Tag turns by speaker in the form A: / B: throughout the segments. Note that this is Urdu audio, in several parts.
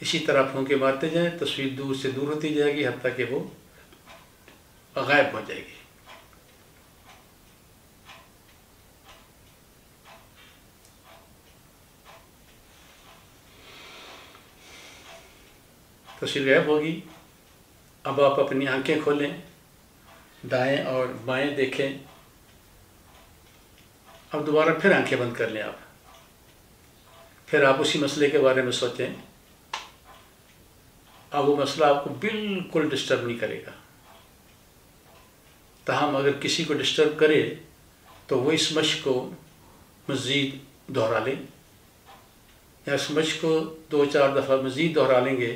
A: اسی طرح پھونکے مارتے جائیں، تصویر دور سے دور ہوتی جائے گی حتیٰ کہ وہ غائب ہو جائے گی۔ تصویر غائب ہوگی۔ اب آپ اپنی آنکھیں کھولیں، دائیں اور بائیں دیکھیں۔ اب دوبارہ پھر آنکھیں بند کر لیں آپ، پھر آپ اسی مسئلے کے بارے میں سوچیں۔ اب وہ مسئلہ آپ کو بالکل ڈسٹرب نہیں کرے گا، تاہم اگر کسی کو ڈسٹرب کرے تو وہ اس مشق کو مزید دہرا لیں، یا اس مشق کو 2-4 دفعہ مزید دہرا لیں گے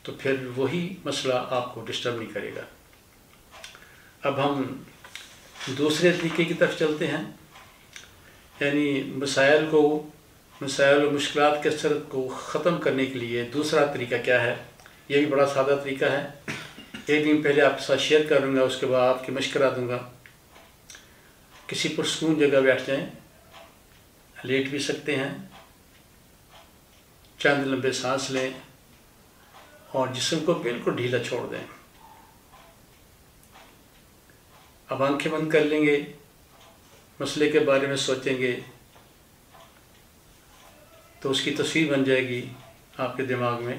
A: تو پھر وہی مسئلہ آپ کو ڈسٹرب نہیں کرے گا۔ اب ہم دوسرے طریقے کی طرف چلتے ہیں، یعنی مسائل و مشکلات کے اثر کو ختم کرنے کے لیے دوسرا طریقہ کیا ہے۔ یہ بھی بڑا سادہ طریقہ ہے، ایک دن پہلے آپ کے ساتھ شیئر کروں گا، اس کے بعد آپ کی مشق کرا دوں گا۔ کسی پرسکون جگہ بیٹھ جائیں، لیٹ بھی سکتے ہیں، چند لمبے سانس لیں اور جسم کو بالکل ڈھیلا چھوڑ دیں۔ اب آنکھیں بند کر لیں گے، مسئلے کے بارے میں سوچیں گے تو اس کی تصویر بن جائے گی آپ کے دماغ میں،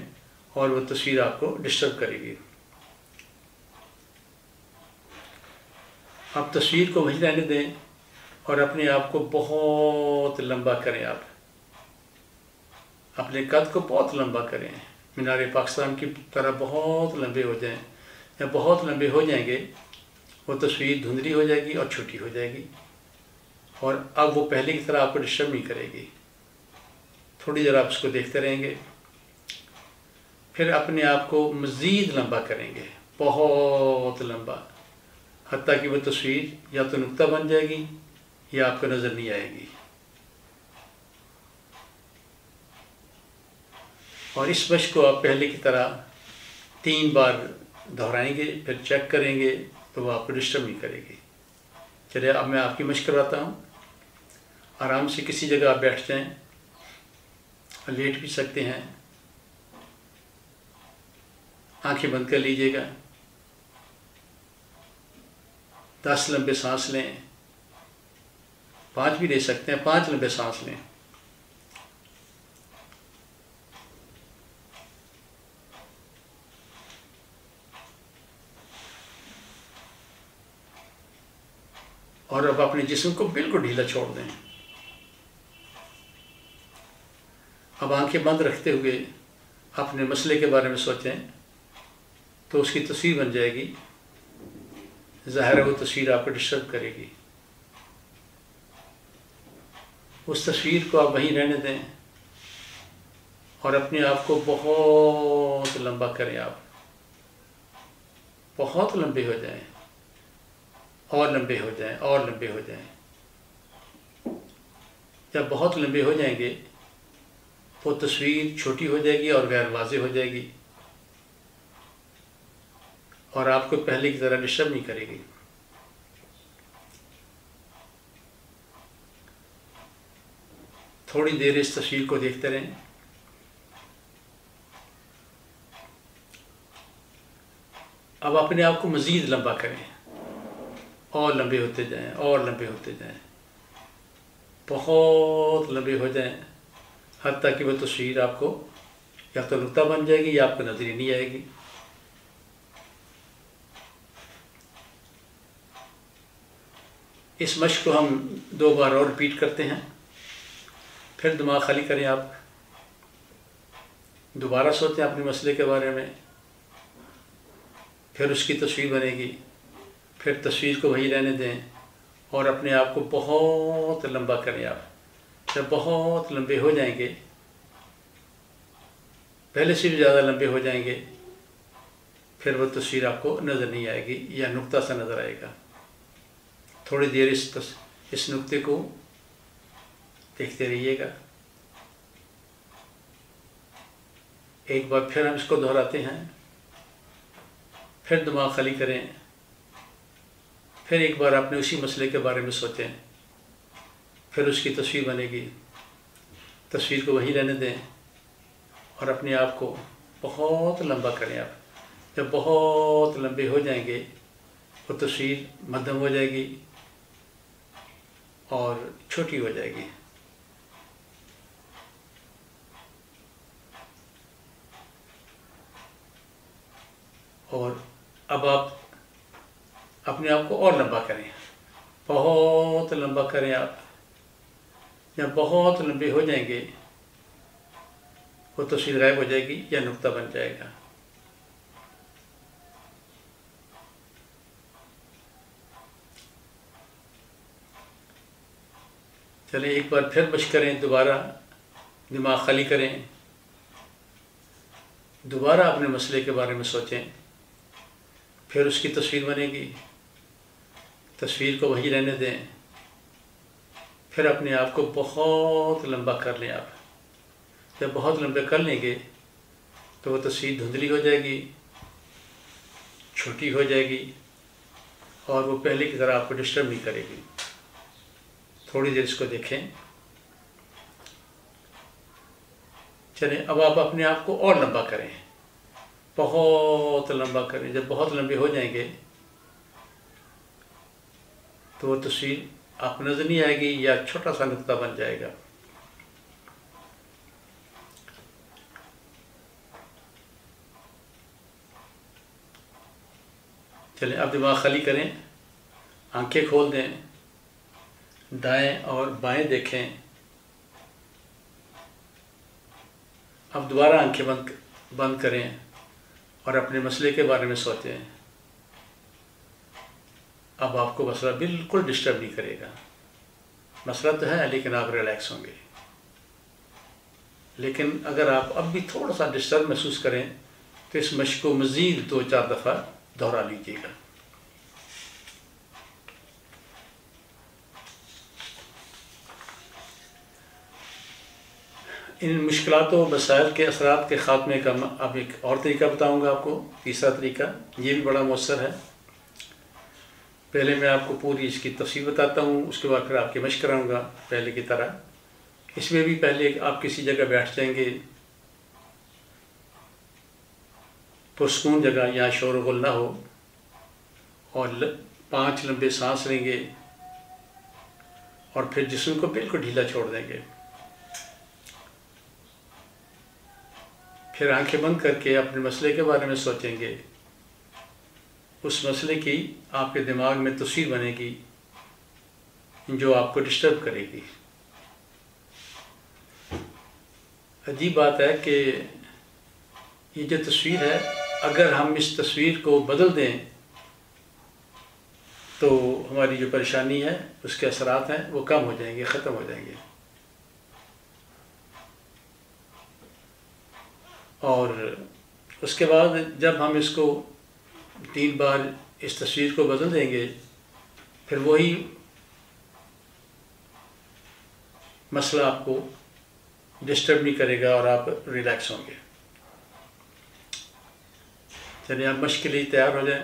A: اور وہ تصویر آپ کو ڈسٹرب کرے گی۔ اب تصویر کو وہیں رہنے دیں اور اپنے آپ کو بہت لمبا کریں۔ آپ اپنے قد کو بہت لمبا کریں، مینار پاکستان کی طرح بہت لمبے ہو جائیں۔ جب بہت لمبے ہو جائیں گے وہ تصویر دھندلی ہو جائے گی اور چھوٹی ہو جائے گی، اور اب وہ پہلے کی طرح آپ کو ڈسٹرب نہیں کرے گی۔ تھوڑی دیر آپ اس کو دیکھتے رہیں گے، پھر اپنے آپ کو مزید لمبا کریں گے، بہت لمبا، حتیٰ کہ وہ تصویر یا تو نقطہ بن جائے گی یا آپ کو نظر نہیں آئے گی۔ اور اس مشق کو آپ پہلے کی طرح 3 بار دہرائیں گے، پھر چیک کریں گے تو وہ آپ کو ڈسٹرب نہیں کرے گی۔ چلیے اب میں آپ کی مشق کرواتا ہوں۔ آرام سے کسی جگہ آپ بیٹھ جائیں، لیٹ بھی سکتے ہیں، آنکھیں بند کر لیجئے گا، 10 لمبے سانس لیں، 5 بھی لے سکتے ہیں، 5 لمبے سانس لیں۔ اور اب اپنے جسم کو بالکل ڈھیلا چھوڑ دیں۔ اب آنکھیں بند رکھتے ہوئے اپنے مسئلے کے بارے میں سوچیں تو اس کی تصویر بن جائے گی۔ ظاہر ہے وہ تصویر آپ کو ڈسٹرب کرے گی، اس تصویر کو آپ وہیں رہنے دیں اور اپنے آپ کو بہت لمبا کریں۔ آپ بہت لمبے ہو جائیں، اور لمبے ہو جائیں، اور لمبے ہو جائیں۔ جب بہت لمبے ہو جائیں گے وہ تصویر چھوٹی ہو جائے گی اور غیر واضح ہو جائے گی، اور آپ کو پہلے کی طرح ڈسٹرب نہیں کرے گی۔ تھوڑی دیر اس تصویر کو دیکھتے رہیں۔ اب اپنے آپ کو مزید لمبا کریں، اور لمبے ہوتے جائیں، اور لمبے ہوتے جائیں، بہت لمبے ہو جائیں، حتیٰ کہ وہ تصویر آپ کو یا تو نقطہ بن جائے گی یا آپ کو نظر ہی نہیں آئے گی۔ اس مشق کو ہم 2 بار اور ریپیٹ کرتے ہیں، پھر دماغ خالی کریں۔ آپ دوبارہ سوچیں اپنے مسئلے کے بارے میں، پھر اس کی تصویر بنے گی، پھر تصویر کو وہیں رہنے دیں اور اپنے آپ کو بہت لمبا کریں۔ آپ جب بہت لمبے ہو جائیں گے، پہلے سے بھی زیادہ لمبے ہو جائیں گے، پھر وہ تصویر آپ کو نظر نہیں آئے گی یا نقطہ سا نظر آئے گا۔ تھوڑی دیر اس نقطے کو دیکھتے رہیے گا۔ ایک بار پھر ہم اس کو دہراتے ہیں، پھر دماغ خالی کریں، پھر ایک بار اپنے اسی مسئلے کے بارے میں سوچیں، پھر اس کی تصویر بنے گی، تصویر کو وہیں رہنے دیں اور اپنے آپ کو بہت لمبا کریں آپ. جب بہت لمبے ہو جائیں گے وہ تصویر مدھم ہو جائے گی اور چھوٹی ہو جائے گی. اور اب آپ اپنے آپ کو اور لمبا کریں، بہت لمبا کریں آپ. جب بہت لمبے ہو جائیں گے وہ تصویر غائب ہو جائے گی یا نقطہ بن جائے گا. چلیں ایک بار پھر مشق کریں، دوبارہ دماغ خالی کریں، دوبارہ اپنے مسئلے کے بارے میں سوچیں. پھر اس کی تصویر بنے گی، تصویر کو وہی رہنے دیں. پھر اپنے آپ کو بہت لمبا کر لیں آپ. جب بہت لمبے کر لیں گے تو وہ تصویر دھندلی ہو جائے گی، چھوٹی ہو جائے گی اور وہ پہلے کی طرح آپ کو ڈسٹرب نہیں کرے گی. تھوڑی دیر اس کو دیکھیں. چلیں اب آپ اپنے آپ کو اور لمبا کریں، بہت لمبا کریں. جب بہت لمبے ہو جائیں گے تو وہ تصویر آپ کو نظر نہیں آئے گی یا چھوٹا سا نقطہ بن جائے گا. چلیں اب دماغ خالی کریں، آنکھیں کھول دیں، دائیں اور بائیں دیکھیں. اب دوبارہ آنکھیں بند کریں اور اپنے مسئلے کے بارے میں سوچیں. اب آپ کو مسئلہ بالکل ڈسٹرب نہیں کرے گا. مسئلہ تو ہے لیکن آپ ریلیکس ہوں گے. لیکن اگر آپ اب بھی تھوڑا سا ڈسٹرب محسوس کریں تو اس مشق کو مزید 2-4 دفعہ دہرا لیجیے گا. ان مشکلات و مسائل کے اثرات کے خاتمے کا اب ایک اور طریقہ بتاؤں گا آپ کو، تیسرا طریقہ. یہ بھی بڑا مؤثر ہے. پہلے میں آپ کو پوری اس کی تفصیل بتاتا ہوں، اس کے بعد پھر آپ کی مشق کراؤں گا پہلے کی طرح. اس میں بھی پہلے آپ کسی جگہ بیٹھ جائیں گے، پرسکون جگہ، یہاں شور و غل نہ ہو، اور 5 لمبے سانس لیں گے اور پھر جسم کو بالکل ڈھیلا چھوڑ دیں گے. پھر آنکھیں بند کر کے اپنے مسئلے کے بارے میں سوچیں گے. اس مسئلے کی آپ کے دماغ میں تصویر بنے گی جو آپ کو ڈسٹرب کرے گی. عجیب بات ہے کہ یہ جو تصویر ہے، اگر ہم اس تصویر کو بدل دیں تو ہماری جو پریشانی ہے، اس کے اثرات ہیں، وہ کم ہو جائیں گے، ختم ہو جائیں گے. اور اس کے بعد جب ہم اس کو 3 بار اس تصویر کو بدل دیں گے، پھر وہی مسئلہ آپ کو ڈسٹرب نہیں کرے گا اور آپ ریلیکس ہوں گے. چلیے آپ مشق کے لیے تیار ہو جائیں.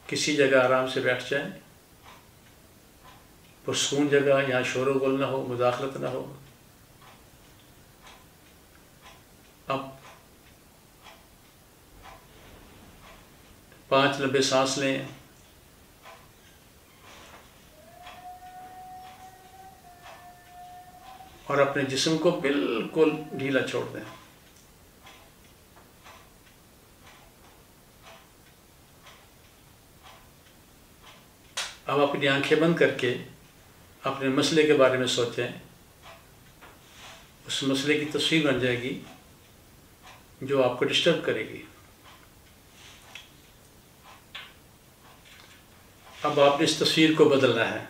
A: کسی جگہ آرام سے بیٹھ جائیں، پرسکون جگہ، یہاں شور و غل نہ ہو، مداخلت نہ ہو. اب 5 لمبے سانس لیں، اور اپنے جسم کو بالکل ڈھیلا چھوڑ دیں. اب اپنی آنکھیں بند کر کے اپنے مسئلے کے بارے میں سوچیں. اس مسئلے کی تصویر بن جائے گی جو آپ کو ڈسٹرب کرے گی. اب آپ نے اس تصویر کو بدلنا ہے.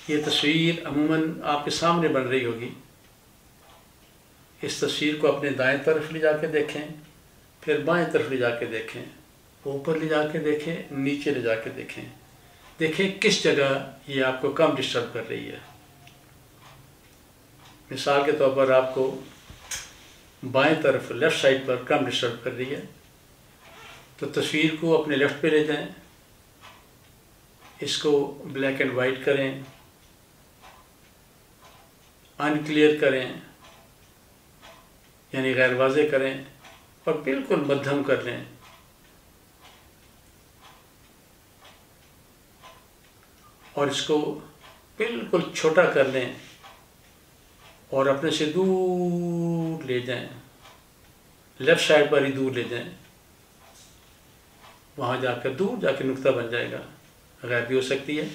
A: یہ تصویر عموماً آپ کے سامنے بن رہی ہوگی. اس تصویر کو اپنے دائیں طرف لے جا کے دیکھیں، پھر بائیں طرف لے جا کے دیکھیں، اوپر لے جا کے دیکھیں، نیچے لے جا کے دیکھیں. دیکھیں کس جگہ یہ آپ کو کم ڈسٹرب کر رہی ہے. مثال کے طور پر آپ کو بائیں طرف لیفٹ سائڈ پر کم ڈسٹرب کر رہی ہے، تو تصویر کو اپنے لیفٹ پہ لے جائیں، اس کو بلیک اینڈ وائٹ کریں، ان کلیئر کریں، یعنی غیر واضح کریں اور بالکل مدھم کر لیں. اور اس کو بالکل چھوٹا کر لیں اور اپنے سے دور لے جائیں، لیفٹ سائڈ پر ہی دور لے جائیں. وہاں جا کر دور جا کے نقطہ بن جائے گا. غائب بھی ہو سکتی ہے.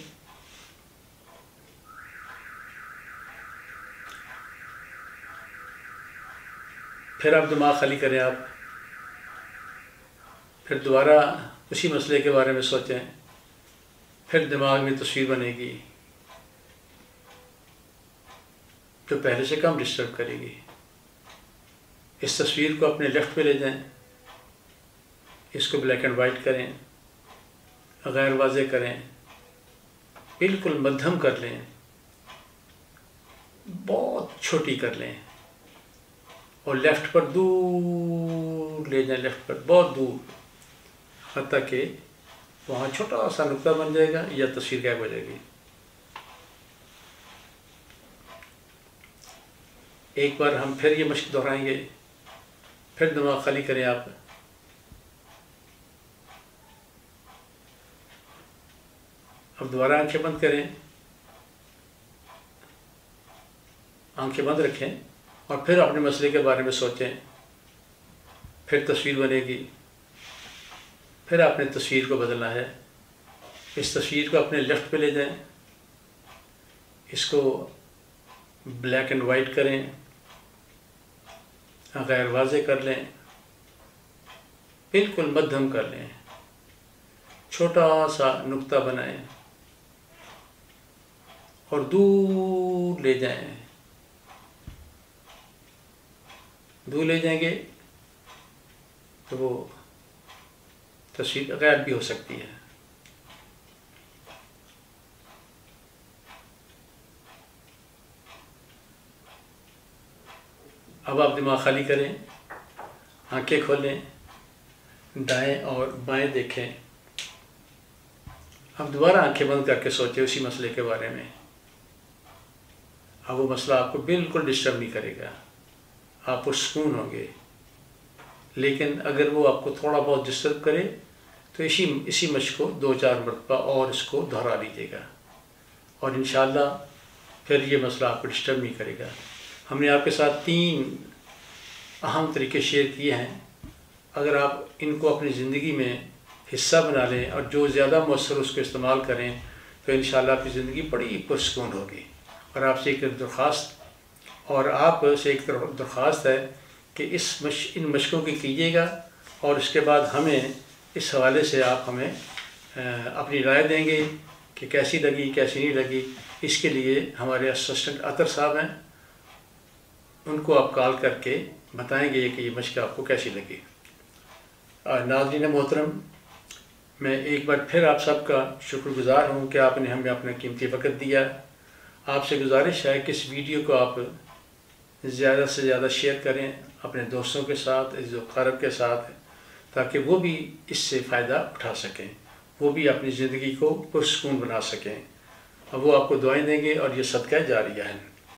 A: پھر آپ دماغ خالی کریں. آپ پھر دوبارہ اسی مسئلے کے بارے میں سوچیں. پھر دماغ میں تصویر بنے گی جو پہلے سے کم ڈسٹرب کرے گی. اس تصویر کو اپنے لیفٹ پہ لے جائیں. اس کو بلیک اینڈ وائٹ کریں، غیر واضح کریں، بالکل مدھم کر لیں، بہت چھوٹی کر لیں اور لیفٹ پر دور لے جائیں، لیفٹ پر بہت دور، حتیٰ کہ وہاں چھوٹا سا نقطہ بن جائے گا یا تصویر غائب ہو جائے گی. ایک بار ہم پھر یہ مشق دہرائیں گے. پھر دماغ خالی کریں. آپ اب دوبارہ آنکھیں بند کریں. آنکھیں بند رکھیں اور پھر اپنے مسئلے کے بارے میں سوچیں. پھر تصویر بنے گی. پھر آپ نے تصویر کو بدلنا ہے. اس تصویر کو اپنے لیفٹ پہ لے جائیں. اس کو بلیک اینڈ وائٹ کریں، غیر واضح کر لیں، بالکل مدھم کر لیں، چھوٹا سا نقطہ بنائیں اور دور لے جائیں. دور لے جائیں گے تو وہ تصویر غائب بھی ہو سکتی ہے. اب آپ دماغ خالی کریں. آنکھیں کھولیں، دائیں اور بائیں دیکھیں. اب دوبارہ آنکھیں بند کر کے سوچیں اسی مسئلے کے بارے میں. اب وہ مسئلہ آپ کو بالکل ڈسٹرب نہیں کرے گا. آپ پرسکون ہوں گے. لیکن اگر وہ آپ کو تھوڑا بہت ڈسٹرب کرے تو اسی مشق کو 2-4 مرتبہ اور اس کو دہرا لیجیے گا اور انشاءاللہ پھر یہ مسئلہ آپ کو ڈسٹرب نہیں کرے گا. ہم نے آپ کے ساتھ 3 اہم طریقے شیئر کیے ہیں. اگر آپ ان کو اپنی زندگی میں حصہ بنا لیں اور جو زیادہ مؤثر اس کو استعمال کریں تو انشاءاللہ آپ کی زندگی بڑی پرسکون ہوگی. اور آپ سے ایک درخواست ہے کہ ان مشقوں کی کیجیے گا اور اس کے بعد ہمیں اس حوالے سے آپ ہمیں اپنی رائے دیں گے کہ کیسی لگی کیسی نہیں لگی. اس کے لیے ہمارے اسسٹنٹ عطر صاحب ہیں، ان کو آپ کال کر کے بتائیں گے کہ یہ مشق آپ کو کیسی لگی. ناظرین محترم، میں ایک بار پھر آپ سب کا شکر گزار ہوں کہ آپ نے ہمیں اپنا قیمتی وقت دیا. آپ سے گزارش ہے کہ اس ویڈیو کو آپ زیادہ سے زیادہ شیئر کریں اپنے دوستوں کے ساتھ، عزیز و اقارب کے ساتھ، تاکہ وہ بھی اس سے فائدہ اٹھا سکیں، وہ بھی اپنی زندگی کو پرسکون بنا سکیں. اور وہ آپ کو دعائیں دیں گے اور یہ صدقہ جاریہ ہے.